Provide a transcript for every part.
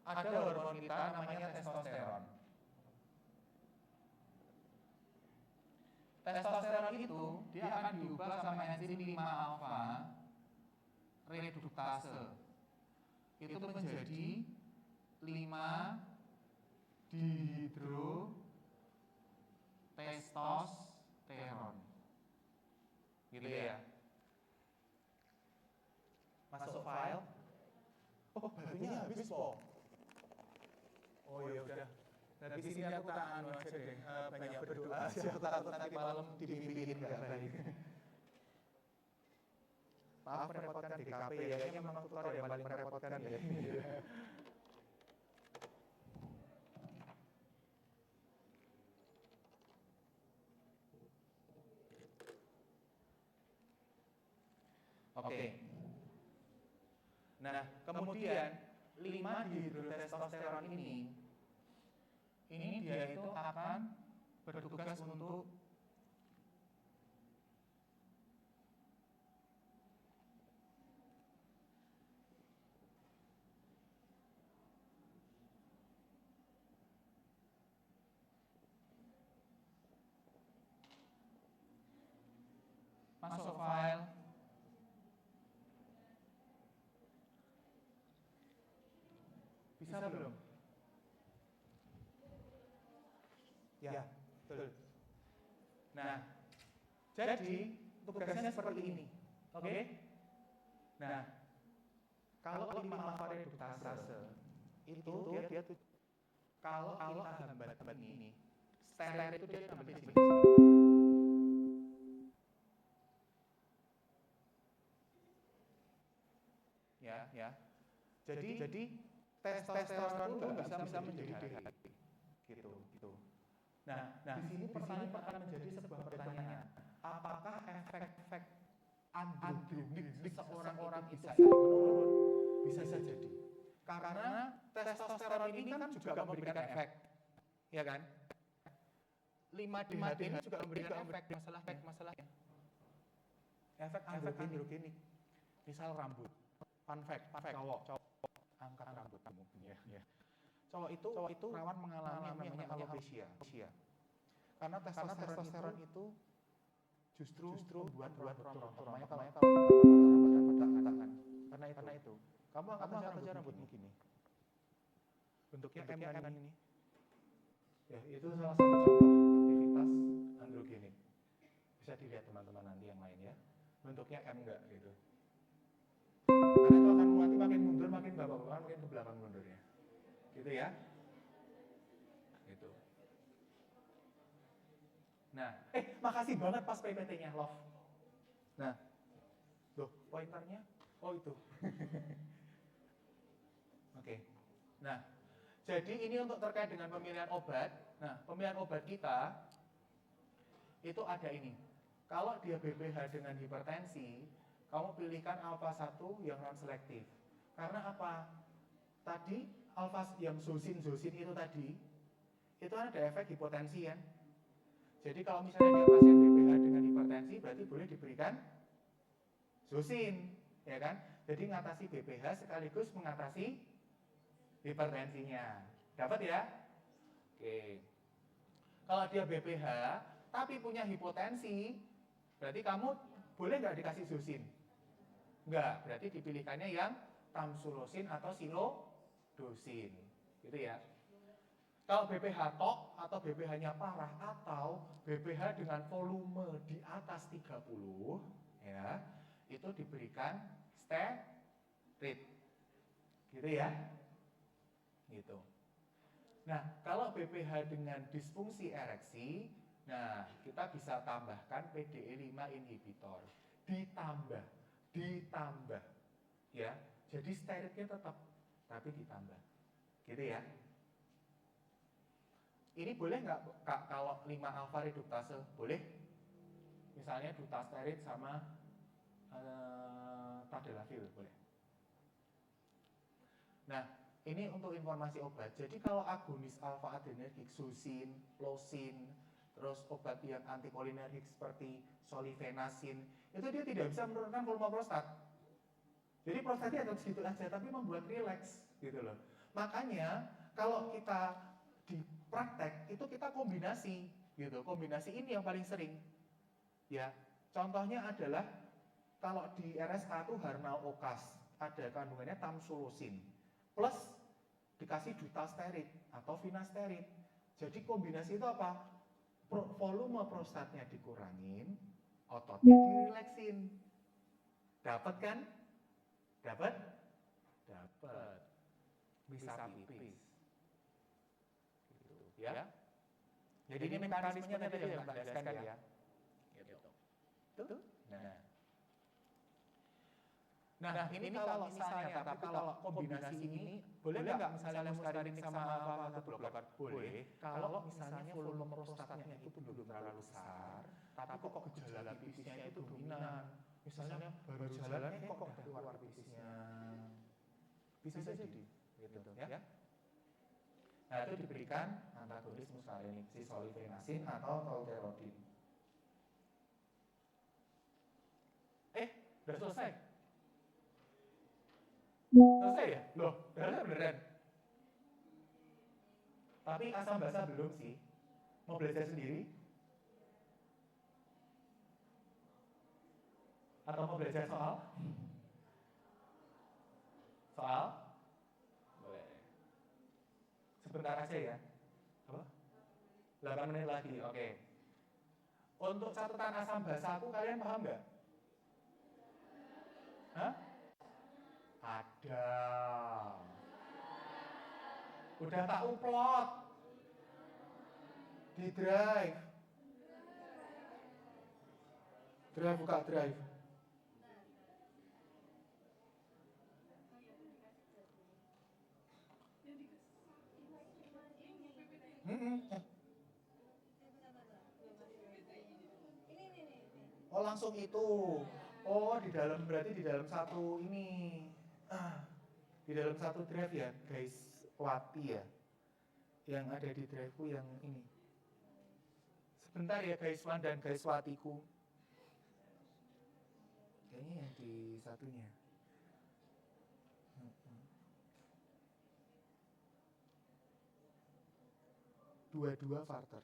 ada hormon kita namanya testosteron. Testosteron itu dia akan diubah sama enzim 5-alfa reduktase. Itu menjadi 5-dihidrotestosteron. Gitu ya. Masuk file. Oh, baterainya habis, Po. Oh ya udah. Dari sini aku tak anu aja deh, banyak berdoa aja. Aku takut nanti malam dimimpiin nggak baik. Maaf merepotkan DKP ya, ini memang tutor yang paling merepotkan ya. Oke. Nah, kemudian 5-dihidrotestosteron ini dia itu akan bertugas untuk masuk file. Bisa belum? Ya, betul. Nah, jadi tugasnya seperti ini. Oke? Nah, kalau 5-alfa reduktase itu dia tuh kalau kita hambat ini, ster itu dia ambil di sini. Ya. Jadi testosteron itu nggak bisa menjadi DHT. Gitu. Nah, di sini pertanyaan menjadi sebuah pertanyaan. Apakah efek androgenik seseorang itu bisa menurun? Bisa jadi. Karena testosteron ini kan juga memberikan efek. Ya kan? 5-DHT ini juga memberikan efek masalahnya. Efek androgenik. Misal rambut. Fun fact, cowok angkat rambut kamu. Ya. Cowok itu rawan mengalami yang namanya alopecia. Karena testosteron itu justru membuat rontok. Makanya kalau pada karena itu kamu angkat aja rambutmu gini. Bentuknya M ini. Ya, itu salah satu contoh aktivitas androgenik. Bisa dilihat teman-teman nanti yang lain ya. Bentuknya M enggak gitu. Karena itu akan nanti makin mundur, makin bapak-bapak makin ke belakang mundurnya. Gitu ya. Gitu. Nah, makasih banget pas PPT-nya, Love. Nah, loh, pointernya? Oh itu. Oke. Nah, jadi ini untuk terkait dengan pemilihan obat. Nah, pemilihan obat kita itu ada ini. Kalau dia BPH dengan hipertensi, kamu pilihkan alfa 1 yang non selektif. Karena apa? Tadi alfa yang zosin itu tadi, itu ada efek hipotensi kan? Jadi kalau misalnya dia pasien BPH dengan hipertensi, berarti boleh diberikan zosin, ya kan? Jadi mengatasi BPH sekaligus mengatasi hipertensinya. Dapat ya? Oke. Kalau dia BPH tapi punya hipotensi, berarti kamu boleh nggak dikasih zosin? Enggak, berarti dipilihkannya yang tamsulosin atau silodosin. Gitu ya. Kalau BPH tok atau BPH-nya parah atau BPH dengan volume di atas 30 ya, itu diberikan steroid. Gitu ya. Gitu. Nah, kalau BPH dengan disfungsi ereksi, nah kita bisa tambahkan PDE5 inhibitor. Ditambah. Ya. Jadi steroidnya tetap tapi ditambah. Gitu ya. Ini boleh nggak Kak kalau 5-alfa reduktase? Boleh. Misalnya dutasterid sama tadalafil boleh. Nah, ini untuk informasi obat. Jadi kalau agonis alfa adrenergik, zosin, losin, terus obat yang antikolinergik seperti solifenasin, itu dia tidak bisa menurunkan volume prostat. Jadi prostatnya tetap segitu aja, tapi membuat rileks gitu loh. Makanya kalau kita di praktek itu kita kombinasi gitu. Kombinasi ini yang paling sering. Ya, contohnya adalah kalau di RSA itu Harnal Okas, ada kandungannya tamsulosin plus dikasih dutasterid atau finasterid. Jadi kombinasi itu apa? Volume prostatnya dikurangin, ototnya dirileksin. Dapat kan? Dapat? Dapat. Bisa pipis. Gitu, ya. Jadi ini mekanismenya tadi yang Mbak jelaskan ya. Gitu. Tuh. Nah, ini kalau misalnya, tapi kalau kombinasi ini, boleh nggak misalnya muscarinik sama alpha-1 blocker? Boleh, kalau misalnya volume prostatnya itu belum terlalu besar, tapi kok gejala pipisnya itu dominan. Misalnya baru jalan, kok udah keluar pipisnya. Bisa jadi, gitu ya. Nah, itu diberikan antagonis muscarinik, sisolifenasin atau tolterodin. Udah selesai? Selesai ya? Loh, beneran. Tapi asam basa belum sih. Mau belajar sendiri? Atau mau belajar soal? Soal? Boleh. Sebentar aja ya. Apa? 8 menit lagi, oke. Untuk catatan asam basa aku, kalian paham nggak? Hah? Ada. Udah tak upload di drive. Buka drive. Oh, langsung itu. Oh, berarti di dalam satu ini. Di dalam satu drive ya, guys. Wati ya. Yang ada di driveku yang ini. Sebentar ya, guys Wan dan guys Watiku. Kayaknya yang di satunya. Dua Farter.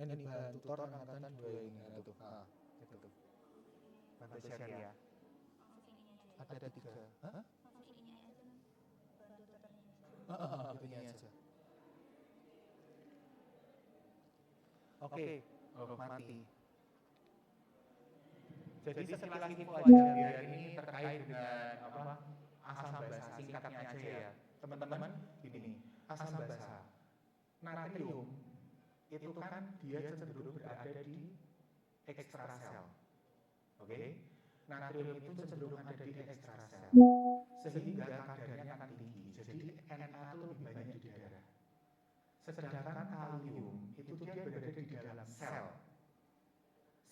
Ini bahan tutor angkatan 2 ini ada tuh. Itu tuh. Bantu share ya. Ada 3. Hah? Itunya aja. Oke. Mati. Jadi sekilas info aja biar ini terkait dengan asam basa, singkatnya aja ya. Teman-teman, gini, asam basa. Natrium itu kan dia cenderung berada di ekstrasel. Oke? Natrium itu cenderung ada di ekstrasel. Sehingga kadarnya akan tinggi. Jadi Na itu lebih banyak di darah. Sedangkan kalium itu dia berada di dalam sel.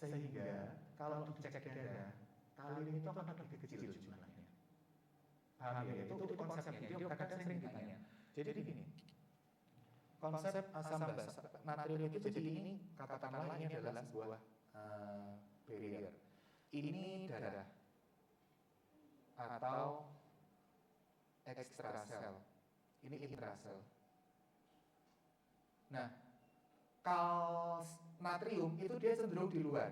Sehingga kalau dicek darah, kalium itu akan lebih kecil jumlahnya. Paham ya? Itu konsepnya. Dia kadang sering ditanya. Jadi begini, konsep asam basa natrium itu jadi ini katakanlah ini adalah sebuah barrier. Ini darah atau ekstrasel. Ini intrasel. Nah, natrium itu dia cenderung di luar.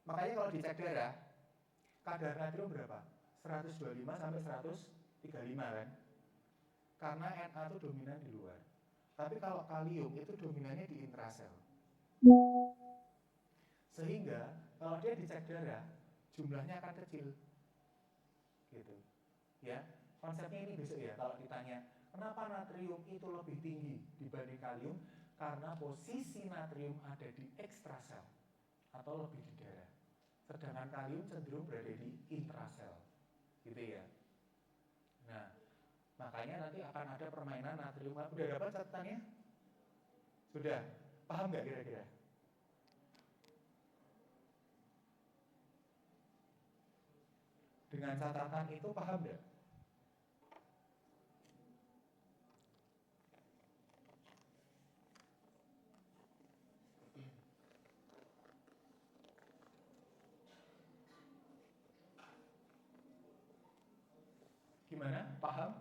Makanya kalau dicek darah, kadar natrium berapa? 125 sampai 135 kan? Karena Na itu dominan di luar. Tapi kalau kalium itu dominannya di intrasel. Sehingga kalau dia dicek darah, jumlahnya akan kecil. Gitu. Ya, konsepnya ini besok ya kalau ditanya, kenapa natrium itu lebih tinggi dibanding kalium? Karena posisi natrium ada di ekstrasel atau lebih di darah. Sedangkan kalium cenderung berada di intrasel. Gitu ya. Nah, makanya nanti akan ada permainan natrium. Udah dapat catatannya? Sudah? Paham nggak kira-kira? Dengan catatan itu paham nggak? Paham?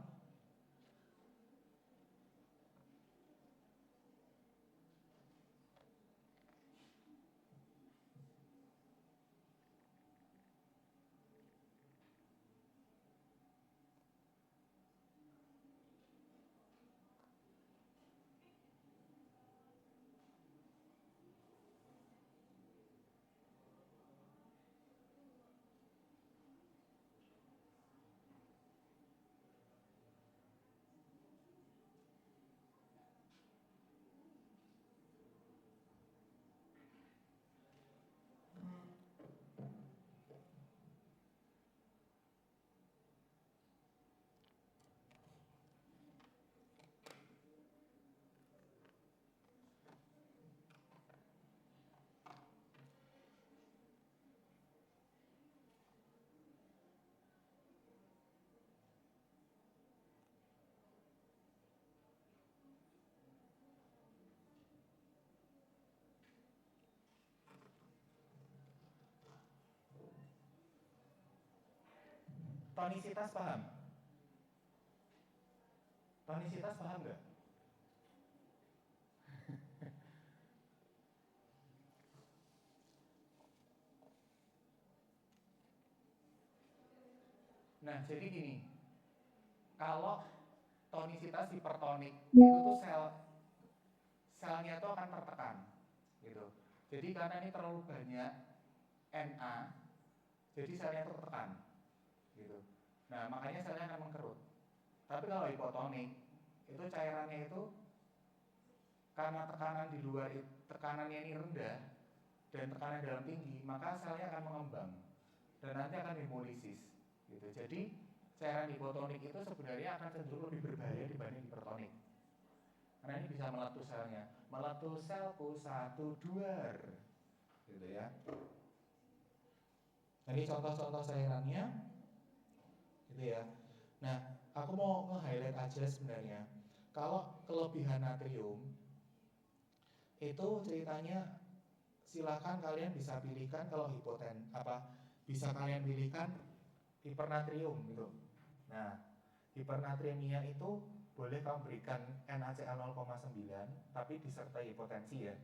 Tonisitas paham? Tonisitas paham nggak? Nah, jadi gini, kalau tonisitas hipertonik itu tuh selnya itu akan tertekan, gitu. Jadi karena ini terlalu banyak Na, jadi selnya itu tertekan, gitu. Nah, makanya selnya akan mengkerut. Tapi kalau hipotonik, itu cairannya itu karena tekanan di luar, tekanannya ini rendah dan tekanan dalam tinggi, maka selnya akan mengembang dan nanti akan hemolisis, gitu. Jadi cairan hipotonik itu sebenarnya akan cenderung lebih berbahaya dibanding hipertonik. Karena ini bisa meletus selnya, meletus selku satu duar, gitu ya. Ini contoh-contoh cairannya, gitu ya. Nah, aku mau nge-highlight aja sebenarnya. Kalau kelebihan natrium itu ceritanya, silakan kalian bisa pilihkan kalau bisa kalian pilihkan hipernatrium gitu. Nah, hipernatriemia itu boleh kamu berikan NaCl 0,9 tapi disertai hipotensi ya.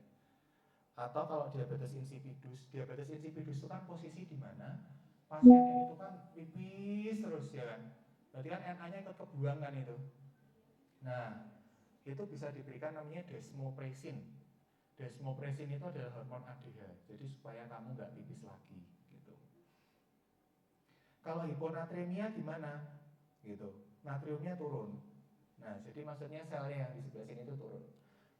Atau kalau diabetes insipidus itu kan posisi di mana pasiennya itu kan pipis terus ya kan. Berarti kan Na-nya ikut kebuang kan itu. Nah, itu bisa diberikan namanya desmopresin. Desmopresin itu adalah hormon ADH, jadi supaya kamu nggak pipis lagi gitu. Kalau hiponatremia gimana? Gitu, natriumnya turun. Nah, jadi maksudnya selnya yang di sebelah sini itu turun.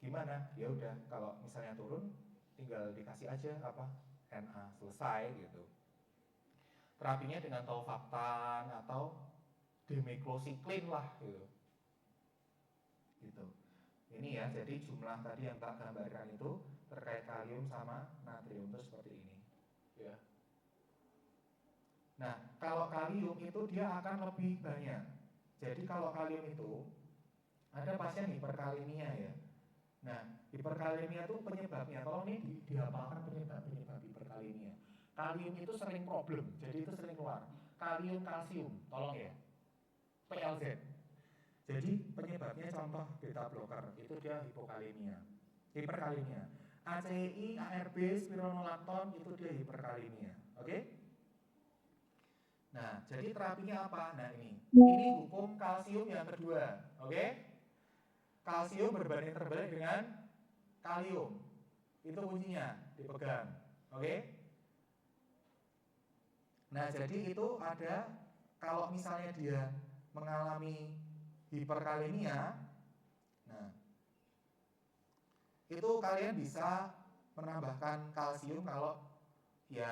Gimana? Ya udah, kalau misalnya turun, tinggal dikasih aja Na, selesai gitu. Terapinya dengan tolvaptan atau demeclocycline lah gitu. Gitu. Ini ya, jadi jumlah tadi yang tak gambarkan itu terkait kalium sama natrium itu seperti ini ya. Nah, kalau kalium itu dia akan lebih banyak. Jadi kalau kalium itu ada pasien hiperkalemia ya. Nah, hiperkalemia itu penyebabnya, tolong ini dihafalkan penyebab hiperkalemia. Kalium itu sering problem, jadi itu sering keluar. Kalium kalsium, tolong ya. PLZ. Jadi penyebabnya contoh beta blocker itu dia hipokalemia, hiperkalemia. ACI, ARB, spironolakton itu dia hiperkalemia. Oke? Nah, jadi terapinya apa? Nah ini hukum kalsium yang kedua. Oke? Kalsium berbanding terbalik dengan kalium. Itu kuncinya, dipegang. Oke? Nah, jadi itu ada, kalau misalnya dia mengalami hiperkalemia, nah itu kalian bisa menambahkan kalsium. Kalau ya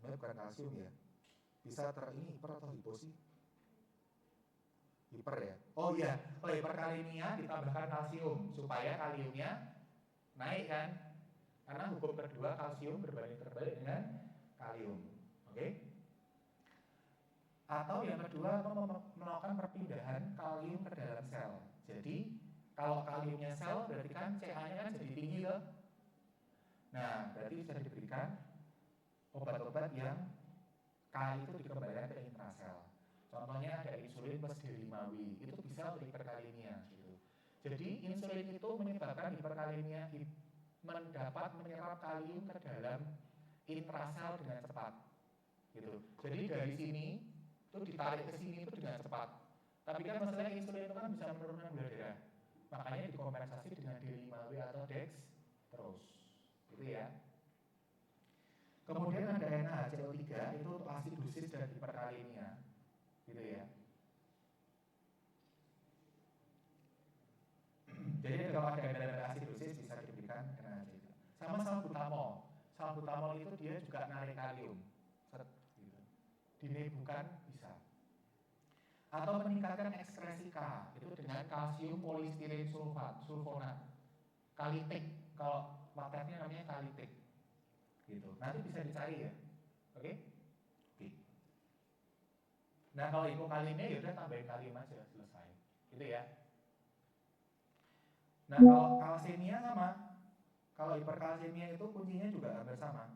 bukan kalsium ya, bisa ini hiper atau hipo sih? Hiper ya. Oh iya, kalau hiperkalemia ditambahkan kalsium supaya kaliumnya naik kan? Karena hukum kedua kalsium berbanding terbalik dengan kalium. Oke? Atau yang kedua, melakukan perpindahan kalium ke dalam sel. Jadi kalau kaliumnya sel berarti kan Ca-nya kan jadi tinggi loh. Nah, berarti bisa diberikan obat-obat yang K itu dikembalikan ke intrasel. Contohnya ada insulin plus D5W, itu bisa untuk hiperkalemia gitu. Jadi insulin itu menyebabkan hiperkalemia, mendapat menyerap kalium ke dalam intrasel dengan cepat gitu. Jadi dari sini itu ditarik ke sini itu dengan cepat. Tapi kan masalahnya insulin itu kan bisa menurunkan gula darah. Makanya dikompensasi dengan D5W atau Dex terus. Gitu ya. Kemudian ada NaHCO3 itu untuk asidosis dan hiperkalemia. Gitu ya. Jadi kalau ada tanda asidosis bisa diberikan NaHCO3. Sama salbutamol. Salbutamol itu dia juga narik kalium. Gitu. Dinebukan bisa. Atau meningkatkan ekskresi K itu dengan kalsium polistiren sulfonat. Kalitik, kalau materinya namanya kalitik. Gitu. Nanti bisa dicari ya. Oke? Oke. Nah, kalau hipokalemia ya udah tambahin kalium aja, selesai. Gitu ya. Nah, kalau kalsemia sama. Kalau hiperkalsemia itu kuncinya juga hampir sama.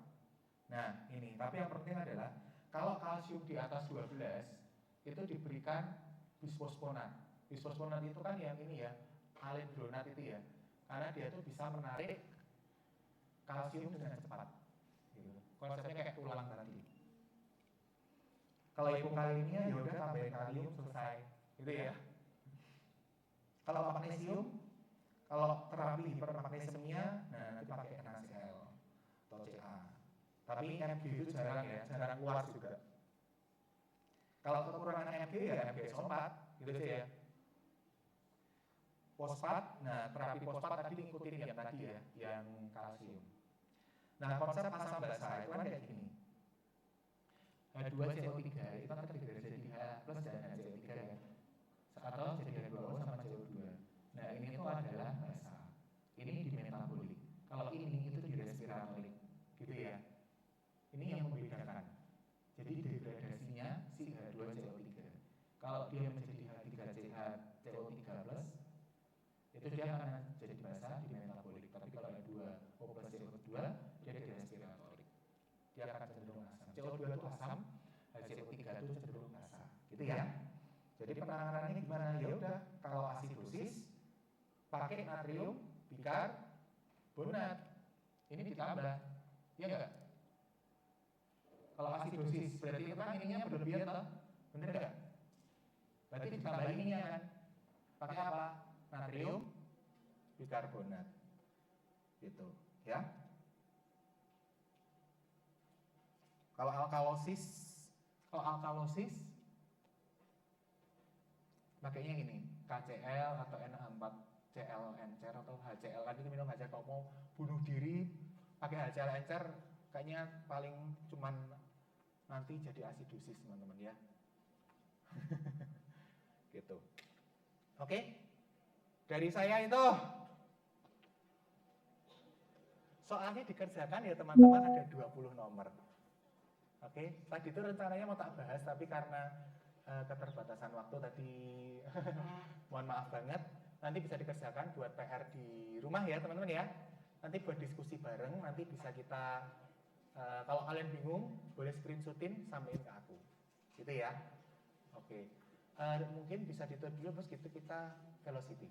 Nah, ini, tapi yang penting adalah kalau kalsium di atas 12 itu diberikan bisfosfonat. Bisfosfonat itu kan yang ini ya, alendronat itu ya. Karena dia itu bisa menarik kalsium dengan cepat. Gitu. Konsepnya kayak tulang tadi. Kalau hipokalemia ya udah tambahin kalium selesai. Gitu ya. Kalau magnesium, kalau terapi hipermagnesemia, nah nanti pakai NaCl atau Ca. Tapi Mg itu jarang ya, jarang keluar juga. Kalau kekurangan Mg ya MgSO4, gitu aja ya. Fosfat, nah terapi fosfat tadi ngikutin yang tadi ya, yang kalsium. Nah konsep asam basa itu kan kayak gini. H2CO3 itu kan terdiri dari H plus dan HCO3 ya. Atau jadi H2O sama CO2. Nah ini tuh adalah basa. Ini di metabolik. Kalau ini itu di respiratorik, gitu ya. Ini yang membedakan. Jadi degradasinya si H2CO3. Kalau dia menjadi H3CH CO3+, itu dia akan jadi basa di metabolik. Tapi kalau H2O plus CO2, dia di respiratorik. Dia akan cenderung asam. CO2 itu asam, HCO3 itu cenderung basa. Gitu ya. Jadi penanganannya gimana? Ya udah, kalau asidosis pakai natrium, bikarbonat. Ini ditambah. Iya enggak? Kalau asidosis berarti itu kan ininya berlebihan toh? Bener enggak? Berarti ditambah ininya kan? Pakai apa? Natrium, bikarbonat. Gitu, ya. Kalau alkalosis pakainya ini, KCl atau NH4Cl encer atau HCl. Kan itu minum HCl, kalau mau bunuh diri pakai HCl encer kayaknya paling cuman nanti jadi asidosis teman-teman ya. Gitu. Oke. Dari saya itu soalnya dikerjakan ya teman-teman, ada 20 nomor. Oke, tadi itu rencananya mau tak bahas tapi karena keterbatasan waktu tadi mohon maaf banget. Nanti bisa dikerjakan buat PR di rumah ya teman-teman ya. Nanti buat diskusi bareng, nanti bisa kita kalau kalian bingung boleh screenshotin sampein ke aku. Gitu ya. Oke. Mungkin bisa ditutup dulu terus gitu kita velocity.